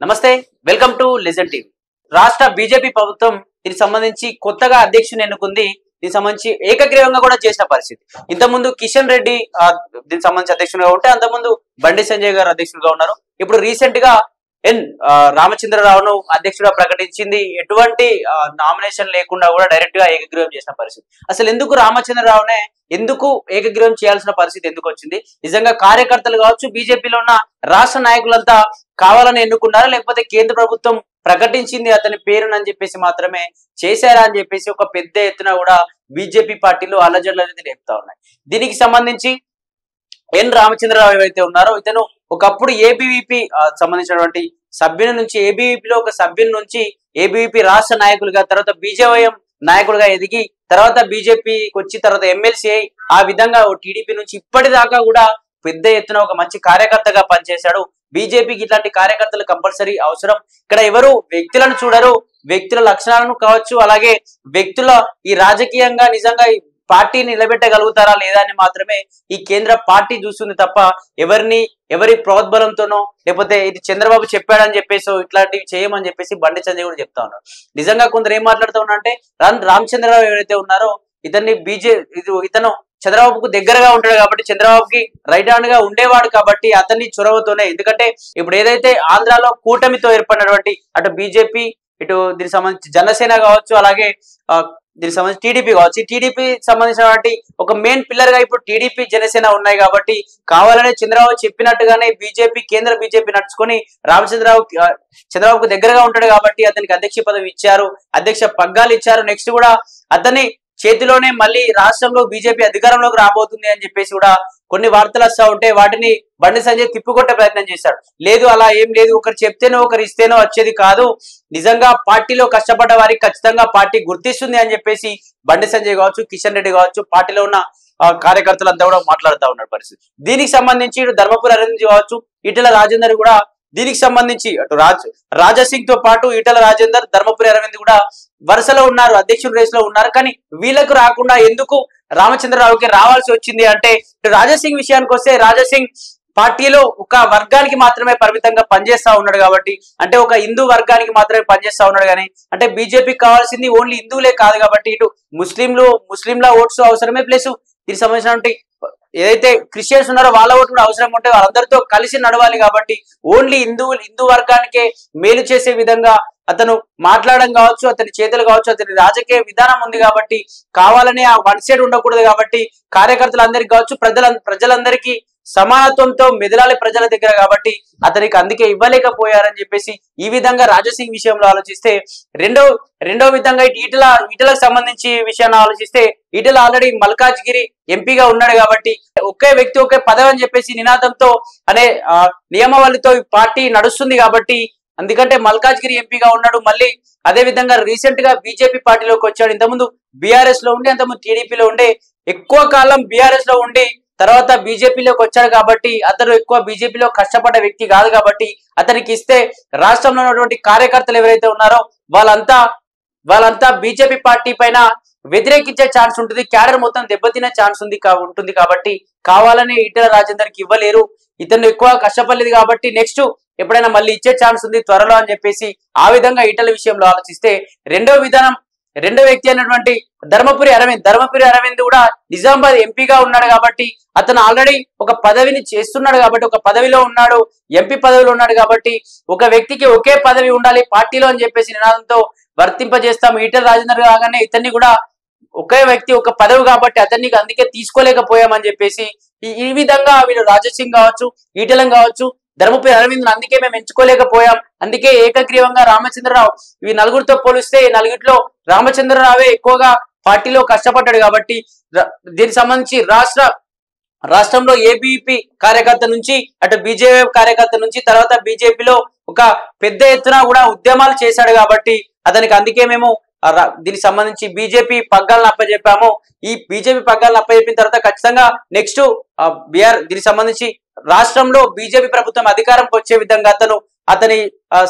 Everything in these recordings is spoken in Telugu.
నమస్తే, వెల్కమ్ టు లెజెండ్ టీవీ. రాష్ట్ర బీజేపీ ప్రభుత్వం దీనికి సంబంధించి కొత్తగా అధ్యక్షుని ఎన్నుకుంది. దీనికి సంబంధించి ఏకగ్రీవంగా కూడా చేసిన పరిస్థితి. ఇంతకుముందు కిషన్ రెడ్డి దీనికి సంబంధించి అధ్యక్షునిగా ఉంటే, అంతకుముందు బండి సంజయ్ గారు అధ్యక్షులుగా ఉన్నారు. ఇప్పుడు రీసెంట్ గా రామచంద్రరావును అధ్యక్షుడిగా ప్రకటించింది. ఎటువంటి నామినేషన్ లేకుండా కూడా డైరెక్ట్ గా ఏకగ్రీవం చేసిన పరిస్థితి. అసలు ఎందుకు రామచంద్రరావునే ఎందుకు ఏకగ్రీవం చేయాల్సిన పరిస్థితి ఎందుకు వచ్చింది? నిజంగా కార్యకర్తలు కావచ్చు, బీజేపీలో ఉన్న రాష్ట్ర నాయకులంతా కావాలని ఎన్నుకున్నారా, లేకపోతే కేంద్ర ప్రభుత్వం ప్రకటించింది అతని పేరునని చెప్పేసి మాత్రమే చేశారా అని చెప్పేసి ఒక పెద్ద ఎత్తున కూడా బీజేపీ పార్టీలో అల్లజడులు అనేది లేపుతా ఉన్నాయి. దీనికి సంబంధించి రామచంద్రరావు ఏవైతే ఉన్నారో, ఇతను ఒకప్పుడు ఏబీవీపీ సంబంధించినటువంటి సభ్యుని నుంచి, ఏబీవీపీలో ఒక సభ్యుని నుంచి ఏబీవీపీ రాష్ట్ర నాయకులుగా, తర్వాత బీజేవైఎం నాయకులుగా ఎదిగి, తర్వాత బీజేపీకి వచ్చి తర్వాత ఎమ్మెల్సీ అయి, ఆ విధంగా టీడీపీ నుంచి ఇప్పటిదాకా కూడా పెద్ద ఎత్తున ఒక మంచి కార్యకర్తగా పనిచేశాడు. బీజేపీకి ఇట్లాంటి కార్యకర్తలు కంపల్సరీ అవసరం. ఇక్కడ ఎవరు వ్యక్తులను చూడరు, వ్యక్తుల లక్షణాలను కావచ్చు, అలాగే వ్యక్తుల ఈ రాజకీయంగా నిజంగా పార్టీని నిలబెట్టగలుగుతారా లేదా అని మాత్రమే ఈ కేంద్ర పార్టీ చూస్తుంది తప్ప ఎవరి ప్రోద్బలంతోనో, లేకపోతే ఇది చంద్రబాబు చెప్పాడని చెప్పేసి ఇట్లాంటివి చేయమని చెప్పేసి బండి సంజయ్ కూడా చెప్తా ఉన్నారు. నిజంగా కొందరు ఏం మాట్లాడుతూ ఉన్నారంటే, రామచంద్రరావు ఎవరైతే ఉన్నారో ఇతను చంద్రబాబుకు దగ్గరగా ఉంటాడు కాబట్టి, చంద్రబాబుకి రైట్ హ్యాండ్ గా ఉండేవాడు కాబట్టి అతన్ని చొరవతోనే, ఎందుకంటే ఇప్పుడు ఏదైతే ఆంధ్రాలో కూటమితో ఏర్పడినటువంటి అటు బీజేపీ, ఇటు దీనికి సంబంధించి జనసేన కావచ్చు, అలాగే దీనికి సంబంధించి టీడీపీ కావచ్చు, ఈ టీడీపీ సంబంధించినటువంటి ఒక మెయిన్ పిల్లర్ గా ఇప్పుడు టీడీపీ జనసేన ఉన్నాయి కాబట్టి, కావాలనే చంద్రబాబు చెప్పినట్టుగానే కేంద్ర బీజేపీ నడుచుకొని చంద్రబాబుకు దగ్గరగా ఉంటాడు కాబట్టి అతనికి అధ్యక్ష పదవి ఇచ్చారు, అధ్యక్ష పగ్గాలు ఇచ్చారు. నెక్స్ట్ కూడా అతని చేతిలోనే మళ్ళీ రాష్ట్రంలో బీజేపీ అధికారంలోకి రాబోతుంది అని చెప్పేసి కూడా కొన్ని వార్తలు వస్తూ ఉంటే, వాటిని బండి సంజయ్ తిప్పికొట్టే ప్రయత్నం చేశాడు. లేదు, అలా ఏం లేదు, ఒకరు చెప్తేనో ఒకరు ఇస్తేనో వచ్చేది కాదు, నిజంగా పార్టీలో కష్టపడ్డ వారికి ఖచ్చితంగా పార్టీ గుర్తిస్తుంది అని చెప్పేసి బండి సంజయ్ కావచ్చు, కిషన్ రెడ్డి కావచ్చు, పార్టీలో ఉన్న కార్యకర్తలంతా కూడా మాట్లాడుతూ ఉన్న పరిస్థితి. దీనికి సంబంధించి ఇటు ధర్మపురి అరవింద్ కావచ్చు, ఈటెల రాజేందర్ కూడా దీనికి సంబంధించి అటు రాజాసింగ్ తో పాటు ఈటెల రాజేందర్, ధర్మపురి అరవింద్ కూడా వరుసలో ఉన్నారు, అధ్యక్షుల రేస్ లో ఉన్నారు. కానీ వీళ్ళకు రాకుండా ఎందుకు రామచంద్రరావుకి రావాల్సి వచ్చింది అంటే, రాజాసింగ్ విషయానికి వస్తే, రాజాసింగ్ పార్టీలో ఒక వర్గానికి మాత్రమే పరిమితంగా పనిచేస్తా ఉన్నాడు కాబట్టి, అంటే ఒక హిందూ వర్గానికి మాత్రమే పనిచేస్తా ఉన్నాడు. కానీ అంటే బీజేపీకి కావాల్సింది ఓన్లీ హిందువులే కాదు కాబట్టి, ఇటు ముస్లింల ఓట్స్ అవసరమే, ప్లస్ దీనికి సంబంధించినటువంటి ఏదైతే క్రిస్టియన్స్ ఉన్నారో వాళ్ళ ఓటు కూడా అవసరం ఉంటే వాళ్ళందరితో కలిసి నడవాలి కాబట్టి, ఓన్లీ హిందూ వర్గానికే మేలు చేసే విధంగా అతను మాట్లాడడం కావచ్చు, అతని చేతులు కావచ్చు, అతని రాజకీయ విధానం ఉంది కాబట్టి, కావాలనే ఆ వన్ సైడ్ ఉండకూడదు కాబట్టి, కార్యకర్తలందరికీ కావచ్చు, ప్రజలందరికీ సమానత్వంతో మెదలాలి ప్రజల దగ్గర కాబట్టి అతనికి అందుకే ఇవ్వలేకపోయారని చెప్పేసి ఈ విధంగా రాజాసింగ్ విషయంలో ఆలోచిస్తే, రెండో విధంగా ఈటలకు సంబంధించి విషయాన్ని ఆలోచిస్తే, ఈటల ఆల్రెడీ మల్కాజ్గిరి ఎంపీగా ఉన్నాడు కాబట్టి, ఒకే వ్యక్తి ఒకే పదవి అని చెప్పేసి నినాదంతో అనే నియమావళితో ఈ పార్టీ నడుస్తుంది కాబట్టి, అందుకంటే మల్కాజ్గిరి ఎంపీగా ఉన్నాడు. మళ్ళీ అదే విధంగా రీసెంట్ గా బీజేపీ పార్టీలోకి వచ్చాడు. ఇంతకుముందు బీఆర్ఎస్ లో ఉండి, అంతకుముందు టీడీపీలో ఉండే, ఎక్కువ కాలం బీఆర్ఎస్ లో ఉండి తర్వాత బీజేపీలోకి వచ్చాడు కాబట్టి, అతను ఎక్కువ బీజేపీలో కష్టపడ్డ వ్యక్తి కాదు కాబట్టి, అతనికి ఇస్తే రాష్ట్రంలో ఉన్నటువంటి కార్యకర్తలు ఎవరైతే ఉన్నారో వాళ్ళంతా బీజేపీ పార్టీ పైన వ్యతిరేకించే ఛాన్స్ ఉంటుంది, క్యాడర్ మొత్తం దెబ్బతినే ఛాన్స్ ఉంటుంది కాబట్టి కావాలని ఈటెల రాజేందర్కి ఇవ్వలేరు. ఇతను ఎక్కువ కష్టపడలేదు కాబట్టి నెక్స్ట్ ఎప్పుడైనా మళ్ళీ ఇచ్చే ఛాన్స్ ఉంది త్వరలో అని చెప్పేసి ఆ విధంగా ఈటెల విషయంలో ఆలోచిస్తే, రెండో వ్యక్తి అయినటువంటి ధర్మపురి అరవింద్ కూడా నిజామాబాద్ ఎంపీగా ఉన్నాడు కాబట్టి, అతను ఆల్రెడీ ఒక పదవిని చేస్తున్నాడు కాబట్టి, ఒక పదవిలో ఉన్నాడు, ఎంపీ పదవిలో ఉన్నాడు కాబట్టి, ఒక వ్యక్తికి ఒకే పదవి ఉండాలి పార్టీలో అని చెప్పేసి నినాదంతో వర్తింపజేస్తాం. ఈటెల రాజేందర్ కాగానే ఇతన్ని కూడా ఒకే వ్యక్తి ఒక పదవి కాబట్టి అతన్ని అందుకే తీసుకోలేకపోయామని చెప్పేసి ఈ విధంగా వీళ్ళు రాజాసింగ్ కావచ్చు, ఈటెలం కావచ్చు, ధర్మపురి అరవింద్ అందుకే మేము ఎంచుకోలేకపోయాం, అందుకే ఏకగ్రీవంగా రామచంద్రరావు, ఈ నలుగురితో పోలిస్తే నలుగురిలో రామచంద్రరావే ఎక్కువగా పార్టీలో కష్టపడ్డాడు కాబట్టి, దీనికి సంబంధించి రాష్ట్రంలో ఏబీపీ కార్యకర్త నుంచి, అటు బీజేపీ కార్యకర్త నుంచి, తర్వాత బీజేపీలో ఒక పెద్ద ఎత్తున కూడా ఉద్యమాలు చేశాడు కాబట్టి అతనికి అందుకే మేము దీనికి సంబంధించి బీజేపీ పగ్గాలను అప్పచెప్పాము. ఈ బీజేపీ పగ్గాలను అప్పచెప్పిన తర్వాత ఖచ్చితంగా నెక్స్ట్ దీనికి సంబంధించి రాష్ట్రంలో బీజేపీ ప్రభుత్వం అధికారంకి వచ్చే విధంగా అతని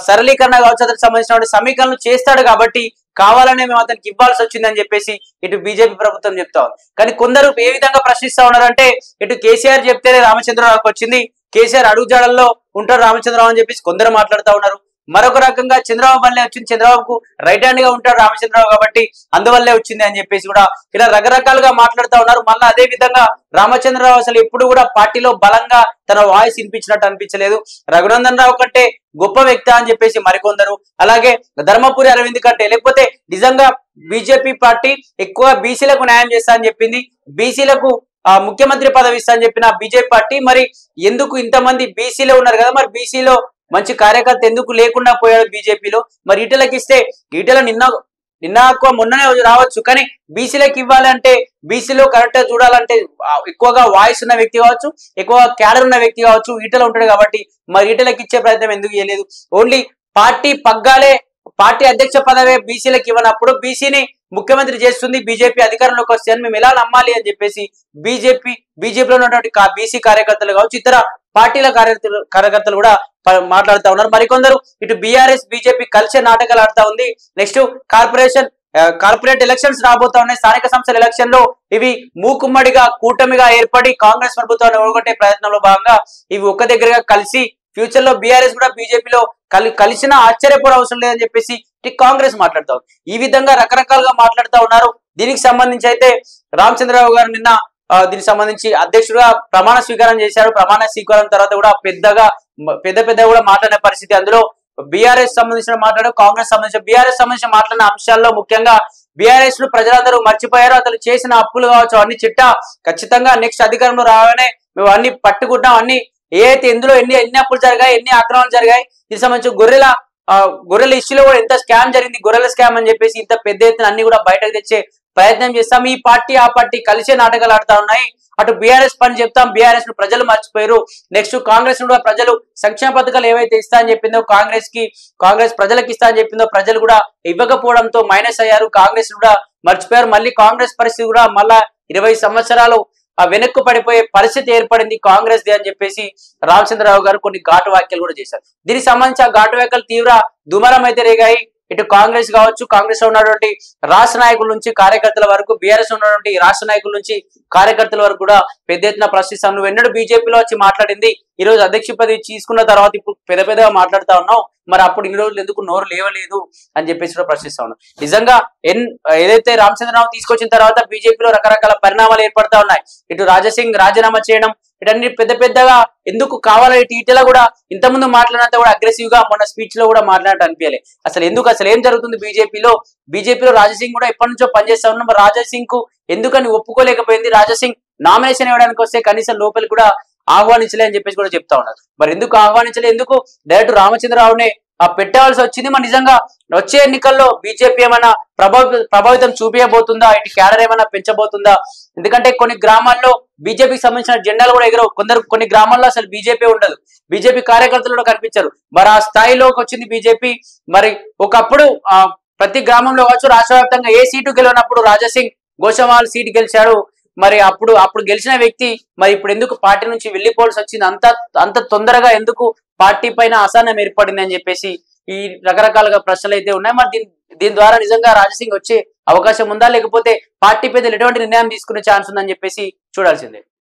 సరళీకరణ కావచ్చు, అతనికి సంబంధించిన సమీకరణలు చేస్తాడు కాబట్టి కావాలనే మేము అతనికి ఇవ్వాల్సి వచ్చిందని చెప్పేసి ఇటు బీజేపీ ప్రభుత్వం చెప్తా ఉంది. కానీ కొందరు ఏ విధంగా ప్రశ్నిస్తా ఉన్నారంటే, ఇటు కేసీఆర్ చెప్తేనే రామచంద్రరావుకి వచ్చింది, కేసీఆర్ అడుగుజాడల్లో ఉంటారు రామచంద్రరావు అని చెప్పేసి కొందరు మాట్లాడుతూ ఉన్నారు. మరొక రకంగా చంద్రబాబు వల్లే వచ్చింది, చంద్రబాబుకు రైట్ హ్యాండ్ గా ఉంటాడు రామచంద్రరావు కాబట్టి అందువల్లే వచ్చింది అని చెప్పేసి కూడా ఇలా రకరకాలుగా మాట్లాడుతూ ఉన్నారు. మళ్ళీ అదే విధంగా రామచంద్రరావు అసలు ఎప్పుడు కూడా పార్టీలో బలంగా తన వాయిస్ వినిపించినట్టు అనిపించలేదు. రఘునందన్ రావు కంటే గొప్ప వ్యక్తి అని చెప్పేసి మరికొందరు, అలాగే ధర్మపురి అరవింద్ కంటే, లేకపోతే నిజంగా బీజేపీ పార్టీ ఎక్కువ బీసీలకు న్యాయం చేస్తా అని చెప్పింది, బీసీలకు ముఖ్యమంత్రి పదవి ఇస్తా అని చెప్పిన బీజేపీ పార్టీ మరి ఎందుకు ఇంతమంది బీసీలో ఉన్నారు కదా, మరి బీసీలో మంచి కార్యకర్త ఎందుకు లేకుండా పోయాడు బీజేపీలో? మరి ఈటలకి ఇస్తే ఈటల మొన్ననే రావచ్చు, కానీ బీసీలకు ఇవ్వాలంటే బీసీలో కరెక్ట్ గా చూడాలంటే ఎక్కువగా వాయిస్ ఉన్న వ్యక్తి కావచ్చు, ఎక్కువ క్యాడర్ ఉన్న వ్యక్తి కావచ్చు, ఈటల ఉంటాడు కాబట్టి మరి ఈటలకి ఇచ్చే ప్రయత్నం ఎందుకు చేయలేదు? ఓన్లీ పార్టీ పగ్గాలే, పార్టీ అధ్యక్ష పదవే బీసీలకు ఇవ్వనప్పుడు బీసీని ముఖ్యమంత్రి చేస్తుంది బీజేపీ అధికారంలోకి వస్తే అని మేము ఎలా నమ్మాలి అని చెప్పేసి బీజేపీలో ఉన్నటువంటి బీసీ కార్యకర్తలు కావచ్చు, ఇతర పార్టీల కార్యకర్తలు కూడా మాట్లాడుతూ ఉన్నారు. మరికొందరు ఇటు బీఆర్ఎస్ బీజేపీ కలిసే నాటకాలు ఆడుతా ఉంది. నెక్స్ట్ కార్పొరేట్ ఎలక్షన్స్ రాబోతా ఉన్నాయి. స్థానిక సంస్థల ఎలక్షన్ లో ఇవి మూకుమ్మడిగా కూటమిగా ఏర్పడి కాంగ్రెస్ ప్రభుత్వాన్ని ఓడగొట్టే ప్రయత్నంలో భాగంగా ఇవి ఒక్క దగ్గరగా కలిసి ఫ్యూచర్ లో బీఆర్ఎస్ కూడా బీజేపీలో కలిసినా ఆశ్చర్యపోవడం అవసరం లేదని చెప్పేసి కాంగ్రెస్ మాట్లాడుతా ఉంది. ఈ విధంగా రకరకాలుగా మాట్లాడుతూ ఉన్నారు. దీనికి సంబంధించి అయితే రామచంద్రరావు గారు నిన్న దీనికి సంబంధించి అధ్యక్షుడుగా ప్రమాణ స్వీకారం చేశారు. ప్రమాణ స్వీకారం తర్వాత కూడా పెద్ద కూడా మాట్లాడే పరిస్థితి. అందులో బీఆర్ఎస్ సంబంధించిన మాట్లాడు, కాంగ్రెస్ బీఆర్ఎస్ సంబంధించిన మాట్లాడిన అంశాల్లో ముఖ్యంగా బీఆర్ఎస్ ను ప్రజలందరూ మర్చిపోయారు. అతను చేసిన అప్పులు కావచ్చు అవన్నీ చిట్టా ఖచ్చితంగా నెక్స్ట్ అధికారంలో రాగానే మేము అన్ని పట్టుకుంటాం, అన్ని ఏదైతే ఇందులో ఎన్ని అప్పులు జరిగాయి, ఎన్ని అక్రమాలు జరిగాయి, దీనికి సంబంధించి గొర్రెల ఇష్యూలో కూడా ఎంత స్కామ్ జరిగింది, గొర్రెల స్కామ్ అని చెప్పేసి ఇంత పెద్ద ఎత్తున అన్ని కూడా బయటకు తెచ్చే ప్రయత్నం చేస్తాం. ఈ పార్టీ ఆ పార్టీ కలిసే నాటకాలు ఆడుతా ఉన్నాయి. అటు బీఆర్ఎస్ పని చెప్తాం, బీఆర్ఎస్ ను ప్రజలు మర్చిపోయారు. నెక్స్ట్ కాంగ్రెస్ కూడా ప్రజలు సంక్షేమ పథకాలు ఏవైతే ఇస్తా అని చెప్పిందో కాంగ్రెస్ ప్రజలకు ఇస్తా అని చెప్పిందో ప్రజలు కూడా ఇవ్వకపోవడంతో మైనస్ అయ్యారు, కాంగ్రెస్ కూడా మర్చిపోయారు. మళ్ళీ కాంగ్రెస్ పరిస్థితి కూడా మళ్ళా 20 సంవత్సరాలు వెనక్కు పడిపోయే పరిస్థితి ఏర్పడింది కాంగ్రెస్ ది అని చెప్పేసి రామచంద్రరావు గారు కొన్ని ఘాటు వ్యాఖ్యలు కూడా చేశారు. దీనికి సంబంధించి ఆ ఘాటు వ్యాఖ్యలు తీవ్ర దుమారం అయితే రేగాయి. ఇటు కాంగ్రెస్ కావచ్చు, కాంగ్రెస్ లో ఉన్నటువంటి రాష్ట్ర నాయకుల నుంచి కార్యకర్తల వరకు, బీఆర్ఎస్ ఉన్నటువంటి రాష్ట్ర నాయకుల నుంచి కార్యకర్తల వరకు కూడా పెద్ద ఎత్తున ప్రశ్నిస్తాను. నువ్వు ఎన్నడూ బీజేపీలో వచ్చి మాట్లాడింది, ఈ రోజు అధ్యక్ష పదవి తీసుకున్న తర్వాత ఇప్పుడు పెద్దగా మాట్లాడుతా ఉన్నావు, మరి అప్పుడు ఇన్ని రోజులు ఎందుకు నోరు లేవలేదు అని చెప్పేసి కూడా ప్రశ్నిస్తా ఉన్నావు. నిజంగా ఏదైతే రామచంద్రరావు తీసుకొచ్చిన తర్వాత బీజేపీలో రకరకాల పరిణామాలు ఏర్పడతా ఉన్నాయి. ఇటు రాజాసింగ్ రాజీనామా చేయడం, ఇటన్ని పెద్దగా ఎందుకు కావాలని ఈటెల కూడా ఇంతకుముందు మాట్లాడినంత కూడా అగ్రెసివ్ గా మొన్న స్పీచ్ లో కూడా మాట్లాడినట్టు అనిపించలే. అసలు ఏం జరుగుతుంది బీజేపీలో రాజాసింగ్ కూడా ఎప్పటి నుంచో పనిచేస్తా ఉన్నాం. మరి రాజాసింగ్ కు ఎందుకని ఒప్పుకోలేకపోయింది? రాజాసింగ్ నామినేషన్ ఇవ్వడానికి వస్తే కనీసం లోపలి కూడా ఆహ్వానించలే అని చెప్పేసి కూడా చెప్తా ఉన్నారు. మరి ఎందుకు ఆహ్వానించలే, ఎందుకు డైరెక్ట్ రామచంద్రరావునే పెట్టవలసి వచ్చింది? మరి నిజంగా వచ్చే ఎన్నికల్లో బీజేపీ ఏమైనా ప్రభావితం చూపించబోతుందా? ఇటు క్యాడర్ ఏమైనా పెంచబోతుందా? ఎందుకంటే కొన్ని గ్రామాల్లో బీజేపీకి సంబంధించిన జెండాలు కూడా ఎగరవు. కొన్ని గ్రామాల్లో అసలు బీజేపీ ఉండదు, బీజేపీ కార్యకర్తలు కూడా కనిపించరు. మరి ఆ స్థాయిలోకి వచ్చింది బీజేపీ. మరి ఒకప్పుడు ప్రతి గ్రామంలో కావచ్చు, రాష్ట్ర వ్యాప్తంగా ఏ సీటు గెలవనప్పుడు రాజాసింగ్ గోషమాల్ సీటు గెలిచాడు. మరి అప్పుడు గెలిచిన వ్యక్తి మరి ఇప్పుడు ఎందుకు పార్టీ నుంచి వెళ్లిపోవాల్సి వచ్చింది? అంత తొందరగా ఎందుకు పార్టీ పైన అసహనం ఏర్పడింది అని చెప్పేసి ఈ రకరకాలుగా ప్రశ్నలు అయితే ఉన్నాయి. మరి దీని ద్వారా నిజంగా రాజాసింగ్ వచ్చే అవకాశం ఉందా, లేకపోతే పార్టీ పెద్దలు ఎటువంటి నిర్ణయం తీసుకునే ఛాన్స్ ఉందని చెప్పేసి చూడాల్సిందే.